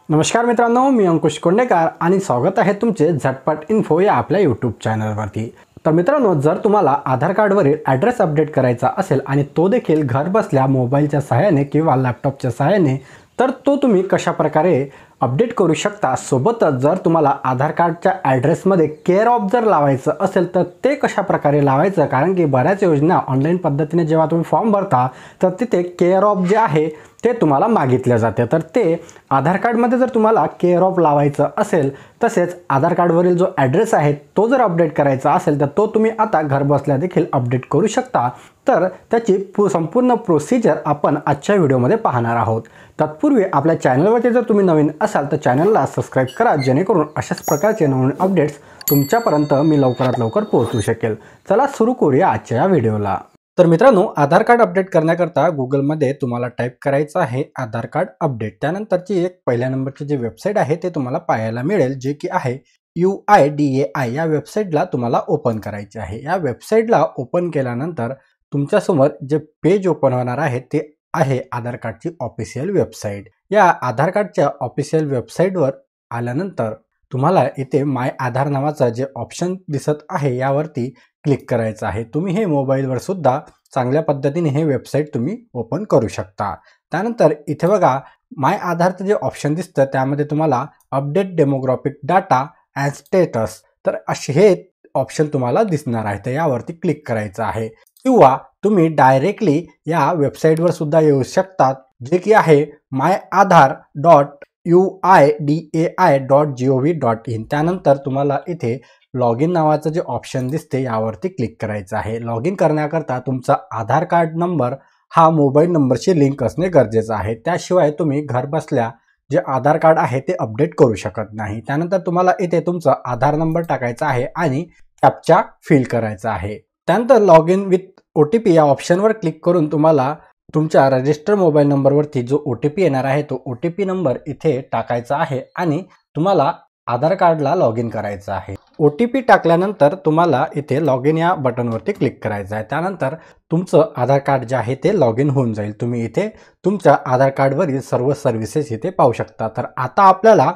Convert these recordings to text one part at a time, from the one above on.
नमस्कार मित्रांनो, मी अंकुश कोंडेकर आणि स्वागत आहे तुमचे झटपट इन्फो या आपल्या यूट्यूब चॅनलवरती। तर मित्रांनो, जर तुम्हाला आधार कार्डवरील ॲड्रेस अपडेट करायचा असेल आणि तो देखील घर बसल्या मोबाईलच्या सहाय्याने किंवा लॅपटॉपच्या सहाय्याने, तर तो तुम्ही कशा प्रकारे अपडेट करू शकता। सोबतच जर तुम्हाला आधार कार्डच्या ॲड्रेसमध्ये केअर ऑफ जर लावायचं असेल तर ते कशा प्रकारे लावायचं, कारण की बऱ्याच योजना ऑनलाईन पद्धतीने जेव्हा तुम्ही फॉर्म भरता तर तिथे केअर ऑफ जे आहे ते तुम्हाला मागितले जाते। तर ते आधार कार्डमध्ये जर तुम्हाला केअर ऑफ लावायचं असेल, तसेच आधार कार्डवरील जो ॲड्रेस आहे तो जर अपडेट करायचा असेल तर तो तुम्ही आता घर बसल्या देखील अपडेट करू शकता। तर त्याची संपूर्ण प्रोसिजर आपण आजच्या व्हिडिओमध्ये पाहणार आहोत। तत्पूर्वी आपल्या चॅनलवरती जर तुम्ही नवीन असाल तर चॅनलला सबस्क्राईब करा, जेणेकरून अशाच प्रकारचे नवीन अपडेट्स तुमच्यापर्यंत मी लवकरात लवकर पोहोचू शकेल। चला सुरू करूया आजच्या या व्हिडिओला। तर मित्रांनो, आधार कार्ड अपडेट करण्याकरता गुगलमध्ये तुम्हाला टाईप करायचं आहे आधार कार्ड अपडेट। त्यानंतरची एक पहिल्या नंबरची जी वेबसाईट आहे ते तुम्हाला पाहायला मिळेल, जे की आहे UIDAI। या वेबसाईटला तुम्हाला ओपन करायचे आहे। या वेबसाईटला ओपन केल्यानंतर तुमच्यासमोर जे पेज ओपन होणार आहे ते आहे आधार कार्डची ऑफिशियल वेबसाईट। या आधार कार्डच्या ऑफिशियल वेबसाईटवर आल्यानंतर तुम्हाला इथे माय आधार नावाचा जे ऑप्शन दिसत आहे यावरती क्लिक करायचं आहे। तुम्ही हे मोबाईलवर सुद्धा चांगल्या पद्धतीने हे वेबसाईट तुम्ही ओपन करू शकता। त्यानंतर इथे बघा, माय आधारचं जे ऑप्शन दिसतं त्यामध्ये तुम्हाला update demographic data and status, तर असे हे ऑप्शन तुम्हाला दिसणार आहे। तर यावरती क्लिक करायचं आहे, किंवा तुम्ही डायरेक्टली या वेबसाईटवर सुद्धा येऊ शकतात, जे की आहे myAadhar.uidai.gov.in। त्यानंतर तुम्हाला इथे लॉग इन नावाचं जे ऑप्शन दिसते यावरती क्लिक करायचं आहे। लॉग इन करण्याकरता तुमचा आधार कार्ड नंबर हा मोबाईल नंबरशी लिंक असणे गरजेचं आहे, त्याशिवाय तुम्ही घर बसल्या जे आधार कार्ड आहे ते अपडेट करू शकत नाही। त्यानंतर तुम्हाला इथे तुमचा आधार नंबर टाकायचा आहे आणि कॅप्चा फिल करायचा आहे। त्यानंतर लॉग इन विथ OTP या ऑप्शनवर क्लिक करून तुम्हाला तुमच्या रजिस्टर मोबाईल नंबरवरती जो OTP येणार आहे तो OTP नंबर इथे टाकायचा आहे आणि तुम्हाला आधार कार्डला लॉग इन करायचं आहे। OTP टाकल्यानंतर तुम्हाला इथे लॉग इन या बटनवरती क्लिक करायचं आहे। त्यानंतर तुमचं आधार कार्ड जे आहे ते लॉग इन होऊन जाईल। तुम्ही इथे तुमच्या आधार कार्डवरील सर्व सर्व्हिसेस इथे पाहू शकता। तर आता आपल्याला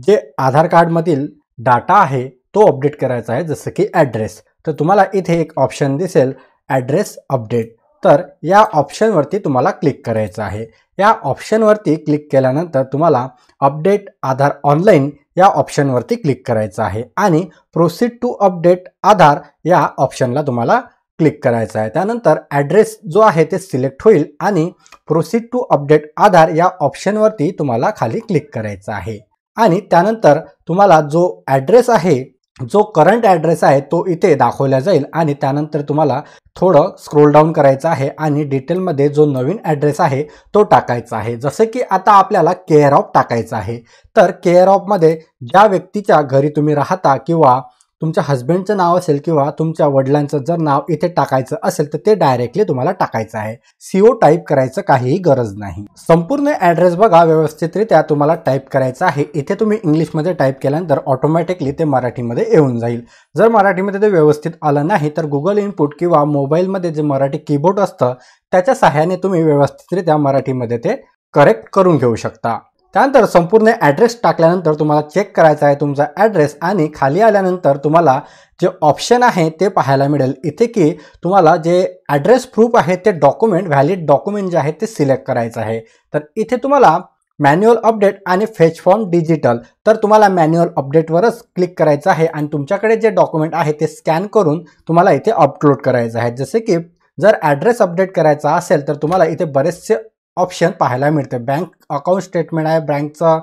जे आधार कार्डमधील डाटा आहे तो अपडेट करायचा आहे, जसं की ॲड्रेस। तर तुम्हाला इथे एक ऑप्शन दिसेल ॲड्रेस अपडेट, तर या ऑप्शनवरती तुम्हाला क्लिक करायचं आहे। या ऑप्शनवरती क्लिक केल्यानंतर तुम्हाला अपडेट आधार ऑनलाईन या ऑप्शनवरती क्लिक करायचं आहे आणि प्रोसीड टू अपडेट आधार या ऑप्शनला तुम्हाला क्लिक करायचं आहे। त्यानंतर ॲड्रेस जो आहे ते सिलेक्ट होईल आणि प्रोसीड टू अपडेट आधार या ऑप्शनवरती तुम्हाला खाली क्लिक करायचं आहे आणि त्यानंतर तुम्हाला जो ॲड्रेस आहे, जो करंट ॲड्रेस आहे तो इथे दाखवला जाईल आणि त्यानंतर तुम्हाला थोडं स्क्रोल डाऊन करायचं आहे आणि डिटेलमध्ये जो नवीन ॲड्रेस आहे तो टाकायचा आहे। जसं की आता आपल्याला केअर ऑफ टाकायचं आहे, तर केअर ऑफमध्ये ज्या व्यक्तीच्या घरी तुम्ही राहता किंवा तुमच्या हस्बंडचं नाव असेल किंवा तुमच्या वडिलांचं जर नाव इथे टाकायचं असेल तर ते डायरेक्टली तुम्हाला टाकायचं आहे। CO टाईप करायचं काहीही गरज नाही। संपूर्ण ॲड्रेस बघा व्यवस्थितरित्या तुम्हाला टाईप करायचं आहे। इथे तुम्ही इंग्लिशमध्ये टाईप केल्यानंतर ऑटोमॅटिकली ते मराठीमध्ये येऊन जाईल। जर मराठीमध्ये ते व्यवस्थित आलं नाही तर गुगल इनपुट किंवा मोबाईलमध्ये जे मराठी कीबोर्ड असतं त्याच्या सहाय्याने तुम्ही व्यवस्थितरित्या मराठीमध्ये ते करेक्ट करून घेऊ शकता। त्यानंतर संपूर्ण ॲड्रेस टाकल्यानंतर तुम्हाला चेक करायचा आहे तुमचा ॲड्रेस आणि खाली आल्यानंतर तुम्हाला जे ऑप्शन आहे ते पाहायला मिळेल इथे, की तुम्हाला जे ॲड्रेस प्रूफ आहे ते डॉक्युमेंट, व्हॅलिड डॉक्युमेंट जे आहे ते सिलेक्ट करायचं आहे। तर इथे तुम्हाला मॅन्युअल अपडेट आणि फेच फॉर्म डिजिटल, तर तुम्हाला मॅन्युअल अपडेटवरच क्लिक करायचं आहे आणि तुमच्याकडे जे डॉक्युमेंट आहे ते स्कॅन करून तुम्हाला इथे अपलोड करायचं आहे। जसे की जर ॲड्रेस अपडेट करायचा असेल तर तुम्हाला इथे बरेचसे ऑप्शन पाहायला मिळते। बँक अकाउंट स्टेटमेंट आहे, बँकचं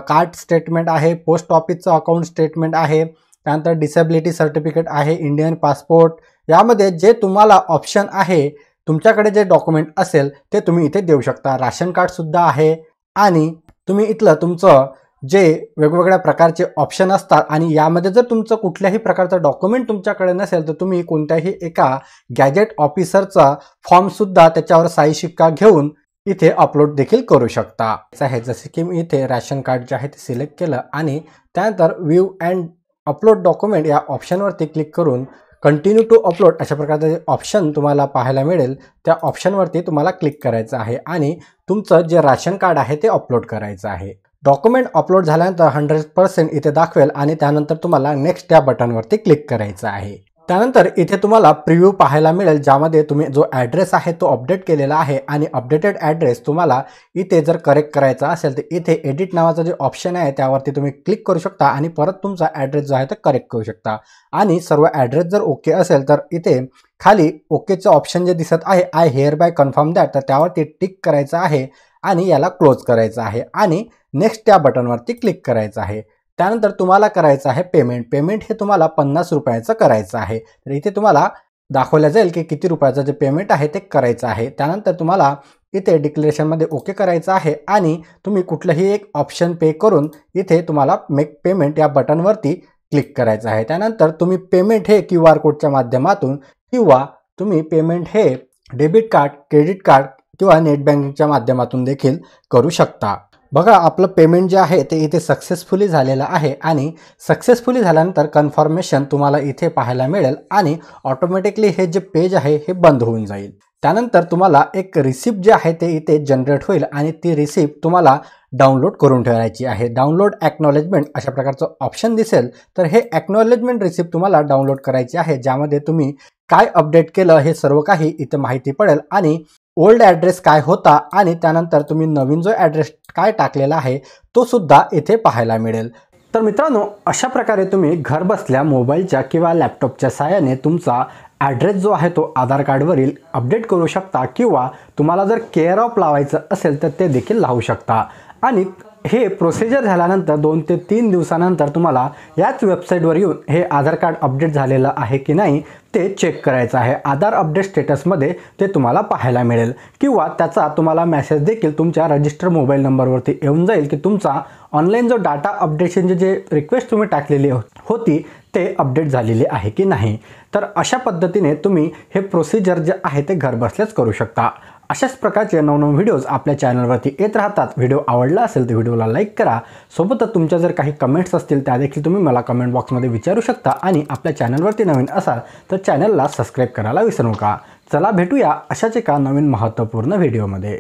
कार्ड स्टेटमेंट आहे, पोस्ट ऑफिसचं अकाउंट स्टेटमेंट आहे, त्यानंतर डिसेबिलिटी सर्टिफिकेट आहे, इंडियन पासपोर्ट। यामध्ये जे तुम्हाला ऑप्शन आहे, तुमच्याकडे जे डॉक्युमेंट असेल ते तुम्ही इथे देऊ शकता। राशन कार्डसुद्धा आहे आणि तुम्ही इथलं तुमचं जे वेगवेगळ्या प्रकारचे ऑप्शन असतात आणि यामध्ये जर तुमचं कुठल्याही प्रकारचं डॉक्युमेंट तुमच्याकडे नसेल तर तुम्ही कोणत्याही एका गॅजेट ऑफिसरचा फॉर्मसुद्धा त्याच्यावर सही शिक्का घेऊन इथे अपलोड देखील करू शकता। जसे की मी इथे रॅशन कार्ड जे आहे ते सिलेक्ट केलं आणि त्यानंतर व्ह्यू अँड अपलोड डॉक्युमेंट या ऑप्शनवरती क्लिक करून कंटिन्यू टू अपलोड अशा प्रकारचे ऑप्शन तुम्हाला पाहायला मिळेल। त्या ऑप्शनवरती तुम्हाला क्लिक करायचं आहे आणि तुमचं जे राशन कार्ड आहे ते अपलोड करायचं आहे। डॉक्युमेंट अपलोड झाल्यानंतर 100% इथे दाखवेल आणि त्यानंतर तुम्हाला नेक्स्ट या बटनवरती क्लिक करायचं आहे. त्यानंतर इथे तुम्हाला प्रिव्ह्यू पाहायला मिळेल, ज्यामध्ये तुम्ही जो ॲड्रेस आहे तो अपडेट केलेला आहे आणि अपडेटेड ॲड्रेस तुम्हाला इथे जर करेक्ट करायचा असेल तर इथे एडिट नावाचं जे ऑप्शन आहे त्यावरती तुम्ही क्लिक करू शकता आणि परत तुमचा ॲड्रेस जो आहे तो करेक्ट करू शकता. आणि सर्व ॲड्रेस जर ओके असेल तर इथे खाली ओकेचं ऑप्शन जे दिसत आहे I hereby confirm that, तर त्यावरती टिक करायचं आहे आणि याला क्लोज करायचं आहे आणि नेक्स्ट या बटनवरती क्लिक करायचं आहे. त्यानंतर तुम्हाला करायचं आहे पेमेंट हे तुम्हाला 50 रुपयाचं करायचं आहे. तर इथे तुम्हाला दाखवलं जाईल की किती रुपयाचं जे पेमेंट आहे ते करायचं आहे. त्यानंतर तुम्हाला इथे डिक्लेरेशनमध्ये ओके करायचं आहे आणि तुम्ही कुठलंही एक ऑप्शन पे करून इथे तुम्हाला मेक पेमेंट या बटनवरती क्लिक करायचं आहे. त्यानंतर तुम्ही पेमेंट हे QR कोडच्या माध्यमातून किंवा तुम्ही पेमेंट हे डेबिट कार्ड, क्रेडिट कार्ड किंवा नेट बँकिंगच्या माध्यमातून देखील करू शकता. बघा, आपलं पेमेंट जे आहे ते इथे सक्सेसफुली झालेलं आहे आणि सक्सेसफुली झाल्यानंतर कन्फर्मेशन तुम्हाला इथे पाहायला मिळेल आणि ऑटोमॅटिकली हे जे पेज आहे हे बंद होऊन जाईल. त्यानंतर तुम्हाला एक रिसिप्ट जे आहे ते इथे जनरेट होईल आणि ती रिसिप्ट तुम्हाला डाउनलोड करून ठेवायची आहे. डाउनलोड ॲक्नॉलेजमेंट अशा प्रकारचं ऑप्शन दिसेल, तर हे ॲक्नॉलेजमेंट रिसिप्ट तुम्हाला डाउनलोड करायची आहे, ज्यामध्ये तुम्ही काय अपडेट केलं हे सर्व काही इथे माहिती पडेल आणि ओल्ड ॲड्रेस काय होता आणि त्यानंतर तुम्ही नवीन जो ॲड्रेस काय टाकलेला आहे तो सुद्धा इथे पाहायला मिळेल. तर मित्रांनो, अशा प्रकारे तुम्ही घर बसल्या मोबाईलच्या किंवा लॅपटॉपच्या साहाय्याने तुमचा ॲड्रेस जो आहे तो आधार कार्डवरील अपडेट करू शकता किंवा तुम्हाला जर केअर ऑफ लावायचं असेल तर ते देखील लावू शकता. आणि हे प्रोसिजर झाल्यानंतर 2 ते 3 दिवसानंतर तुम्हाला याच वेबसाईटवर येऊन हे आधार कार्ड अपडेट झालेलं आहे की नाही ते चेक करायचं आहे. आधार अपडेट स्टेटसमध्ये ते तुम्हाला पाहायला मिळेल किंवा त्याचा तुम्हाला मेसेज देखील तुमच्या रजिस्टर मोबाईल नंबरवरती येऊन जाईल की तुमचा ऑनलाईन जो डाटा अपडेशनची जे रिक्वेस्ट तुम्ही टाकलेली होती ते अपडेट झालेली आहे की नाही. तर अशा पद्धतीने तुम्ही हे प्रोसिजर जे आहे ते घरबसल्याच करू शकता. अशाच प्रकारचे नवनवीन व्हिडिओज आपल्या चॅनलवरती येत राहतात. व्हिडिओ आवडला असेल तर व्हिडिओला लाईक करा. सोबतच तुमच्या जर काही कमेंट्स असतील त्या देखील तुम्ही मला कमेंट बॉक्समध्ये विचारू शकता आणि आपल्या चॅनलवरती नवीन असाल तर चॅनलला सबस्क्राईब करायला विसरू नका. चला भेटूया अशाच एका नवीन महत्त्वपूर्ण व्हिडिओमध्ये.